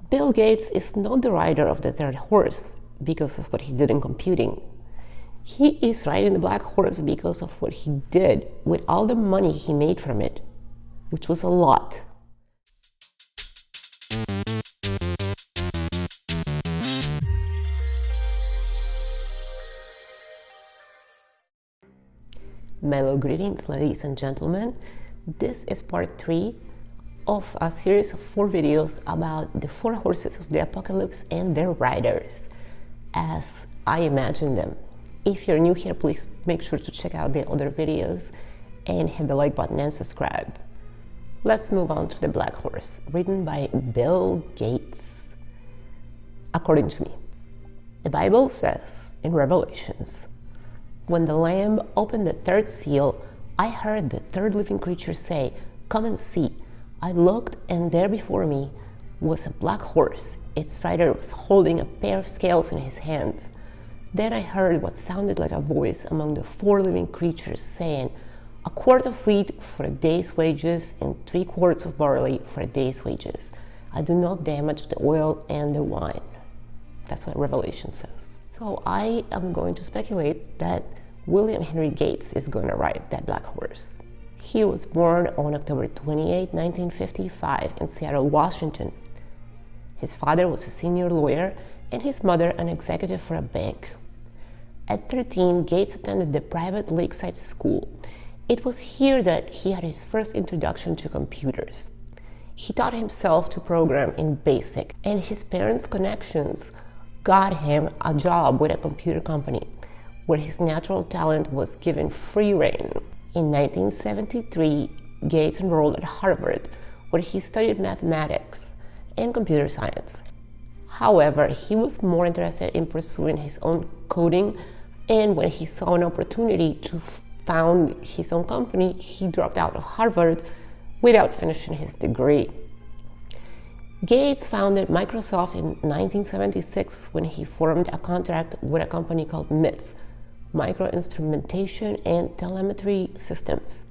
Bill Gates is not the rider of the third horse because of what he did in computing. He is riding the black horse because of what he did with all the money he made from it, which was a lot. Mellow greetings, ladies and gentlemen. This is part 3 of a series of 4 videos about the 4 horses of the apocalypse and their riders, as I imagine them. If you're new here, please make sure to check out the other videos and hit the like button and subscribe. Let's move on to the black horse, written by Bill Gates. According to me, the Bible says in Revelations, "When the Lamb opened the 3rd seal, I heard the 3rd living creature say, 'Come and see.' I looked, and there before me was a black horse. Its rider was holding a pair of scales in his hands. Then I heard what sounded like a voice among the 4 living creatures saying, 'A quart of wheat for a day's wages, and 3 quarts of barley for a day's wages. I do not damage the oil and the wine.'" That's what Revelation says. So I am going to speculate that William Henry Gates is going to ride that black horse. He was born on October 28, 1955 in Seattle, Washington. His father was a senior lawyer and his mother an executive for a bank. At 13, Gates attended the private Lakeside School. It was here that he had his first introduction to computers. He taught himself to program in BASIC, and his parents' connections got him a job with a computer company, where his natural talent was given free rein. In 1973, Gates enrolled at Harvard, where he studied mathematics and computer science. However, he was more interested in pursuing his own coding, and when he saw an opportunity to found his own company, he dropped out of Harvard without finishing his degree. Gates founded Microsoft in 1976 when he formed a contract with a company called MITS, Microinstrumentation and Telemetry Systems,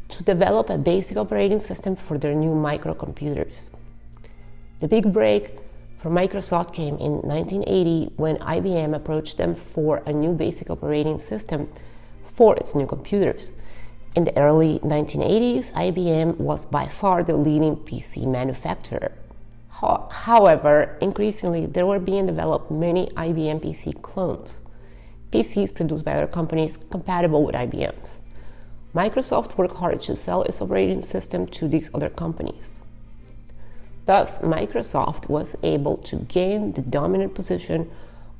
to develop a basic operating system for their new microcomputers. The big break for Microsoft came in 1980 when IBM approached them for a new basic operating system for its new computers. In the early 1980s, IBM was by far the leading PC manufacturer. However, increasingly, there were being developed many IBM PC clones, PCs produced by other companies compatible with IBM's. Microsoft worked hard to sell its operating system to these other companies. Thus, Microsoft was able to gain the dominant position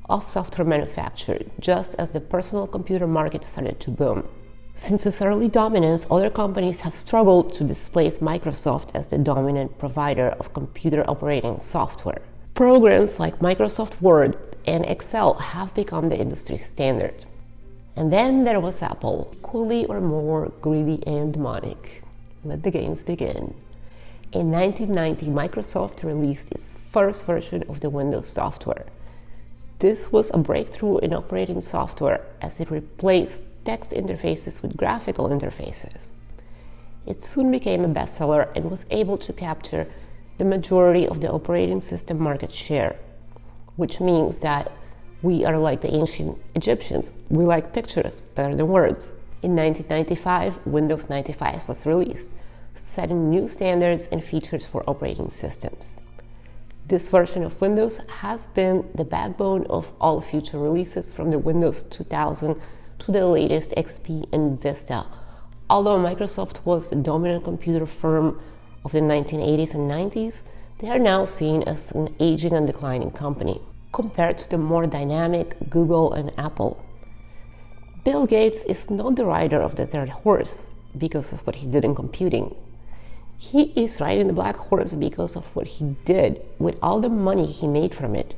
of software manufacturer just as the personal computer market started to boom. Since its early dominance, other companies have struggled to displace Microsoft as the dominant provider of computer operating software. Programs like Microsoft Word and Excel have become the industry standard. And then there was Apple, equally or more greedy and demonic. Let the games begin. In 1990, Microsoft released its first version of the Windows software. This was a breakthrough in operating software as it replaced text interfaces with graphical interfaces. It soon became a bestseller and was able to capture the majority of the operating system market share, which means that we are like the ancient Egyptians. We like pictures better than words. In 1995, Windows 95 was released, setting new standards and features for operating systems. This version of Windows has been the backbone of all future releases from the Windows 2000 to the latest XP and Vista. Although Microsoft was the dominant computer firm of the 1980s and 90s, they are now seen as an aging and declining company, compared to the more dynamic Google and Apple. Bill Gates is not the rider of the third horse because of what he did in computing. He is riding the black horse because of what he did with all the money he made from it,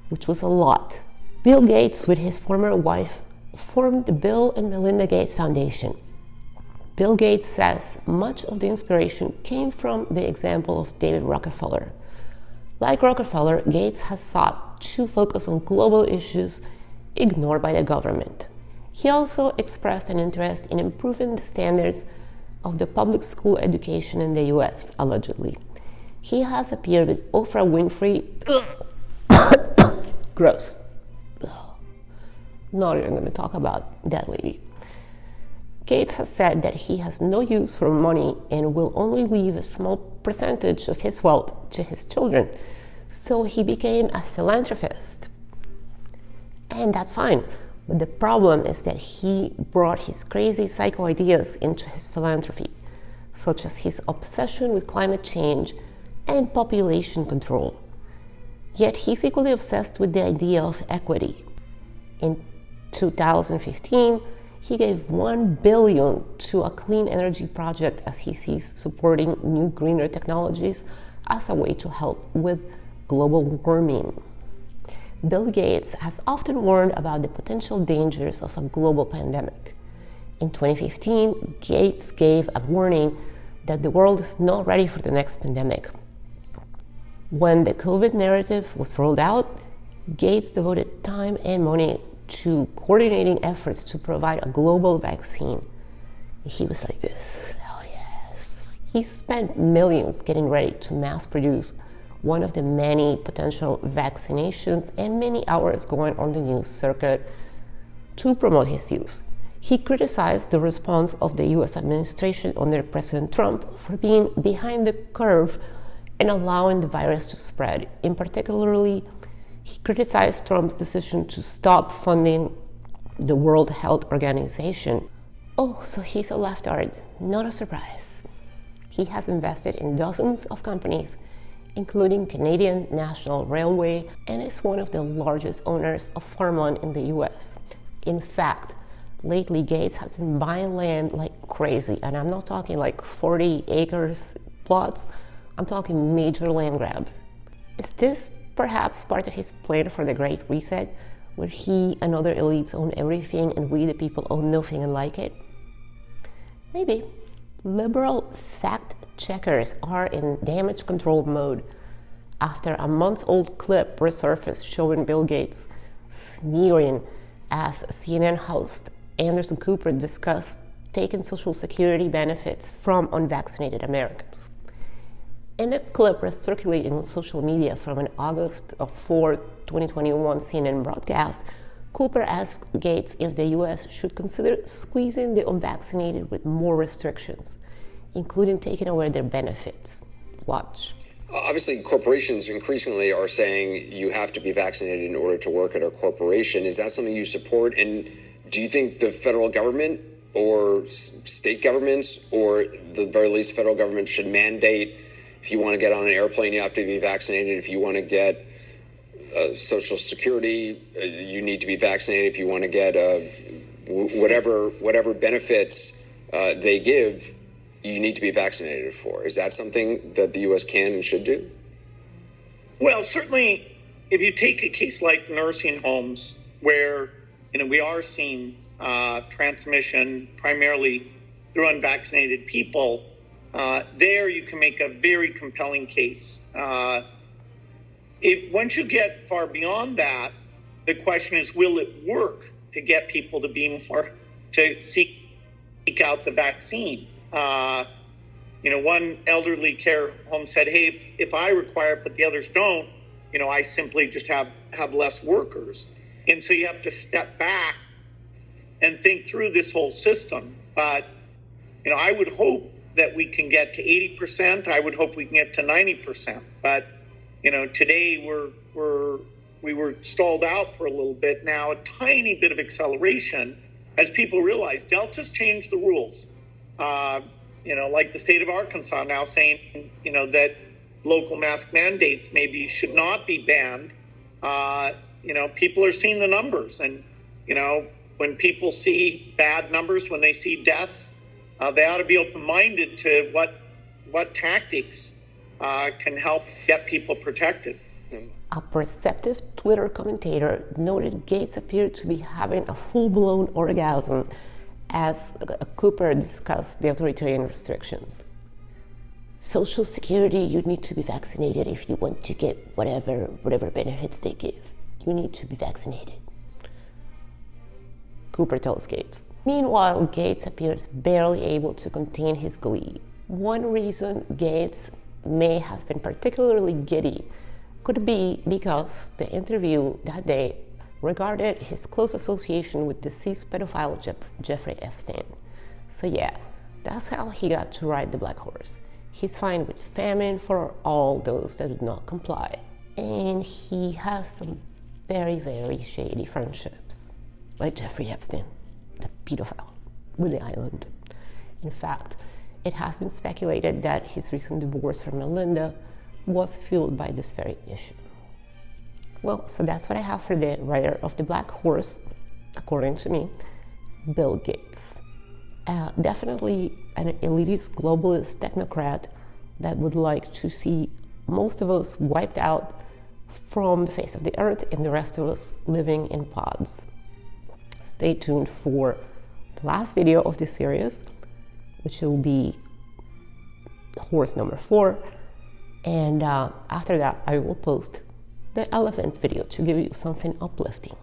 which was a lot. Bill Gates, with his former wife, formed the Bill and Melinda Gates Foundation. Bill Gates says much of the inspiration came from the example of David Rockefeller. Like Rockefeller, Gates has sought to focus on global issues ignored by the government. He also expressed an interest in improving the standards of the public school education in the US, allegedly. He has appeared with Oprah Winfrey. Gross. Not even going to talk about that lady. Gates has said that he has no use for money and will only leave a small percentage of his wealth to his children. So he became a philanthropist. And that's fine. But the problem is that he brought his crazy psycho ideas into his philanthropy, such as his obsession with climate change and population control. Yet he's equally obsessed with the idea of equity. In 2015, he gave $1 billion to a clean energy project as he sees supporting new greener technologies as a way to help with global warming. Bill Gates has often warned about the potential dangers of a global pandemic. In 2015, Gates gave a warning that the world is not ready for the next pandemic. When the COVID narrative was rolled out, Gates devoted time and money to coordinating efforts to provide a global vaccine. He was like this, hell yes. He spent millions getting ready to mass produce one of the many potential vaccinations and many hours going on the news circuit to promote his views. He criticized the response of the US administration under President Trump for being behind the curve and allowing the virus to spread. In particularly, he criticized Trump's decision to stop funding the World Health Organization. Oh, so he's a leftard, not a surprise. He has invested in dozens of companies, including Canadian National Railway, and is one of the largest owners of farmland in the US. In fact, lately Gates has been buying land like crazy, and I'm not talking like 40 acres plots, I'm talking major land grabs. Is this perhaps part of his plan for the Great Reset, where he and other elites own everything and we the people own nothing and like it? Maybe. Liberal fact checkers are in damage control mode after a month-old clip resurfaced showing Bill Gates sneering as CNN host Anderson Cooper discussed taking Social Security benefits from unvaccinated Americans. In a clip recirculating on social media from an August 4, 2021 CNN broadcast, Cooper asked Gates if the US should consider squeezing the unvaccinated with more restrictions, including taking away their benefits. Watch. Obviously, corporations increasingly are saying you have to be vaccinated in order to work at our corporation. Is that something you support? And do you think the federal government or state governments, or the very least federal government, should mandate if you want to get on an airplane, you have to be vaccinated? If you want to get Social Security, you need to be vaccinated. If you want to get whatever benefits they give, you need to be vaccinated for. Is that something that the U.S. can and should do? Well, certainly, if you take a case like nursing homes, where we are seeing transmission primarily through unvaccinated people, there you can make a very compelling case. Once you get far beyond that, the question is, will it work to get people to be more, to seek out the vaccine? One elderly care home said, hey, if I require it but the others don't, I simply just have less workers. And so you have to step back and think through this whole system. But, I would hope that we can get to 80%. I would hope we can get to 90%. But, today we were stalled out for a little bit. Now a tiny bit of acceleration as people realize Delta's changed the rules. Like the state of Arkansas now saying, that local mask mandates maybe should not be banned. People are seeing the numbers, and, when people see bad numbers, when they see deaths, they ought to be open-minded to what tactics can help get people protected. A perceptive Twitter commentator noted Gates appeared to be having a full-blown orgasm as Cooper discussed the authoritarian restrictions. Social Security, you need to be vaccinated if you want to get whatever benefits they give. You need to be vaccinated, Cooper tells Gates. Meanwhile, Gates appears barely able to contain his glee. One reason Gates may have been particularly giddy could be because the interview that day regarded his close association with deceased pedophile Jeffrey Epstein. So yeah, that's how he got to ride the black horse. He's fine with famine for all those that do not comply. And he has some very, very shady friendships, like Jeffrey Epstein, the pedophile, with the island. In fact, it has been speculated that his recent divorce from Melinda was fueled by this very issue. Well, so that's what I have for the rider of the black horse, according to me, Bill Gates. Definitely an elitist globalist technocrat that would like to see most of us wiped out from the face of the earth and the rest of us living in pods. Stay tuned for the last video of this series, which will be horse number 4. And after that, I will post the Elevant video to give you something uplifting.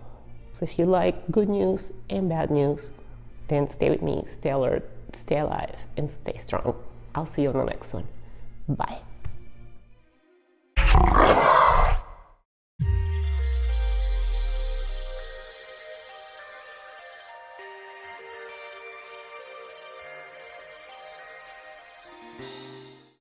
So if you like good news and bad news, then stay with me, stay alert, stay alive, and stay strong. I'll see you on the next one. Bye.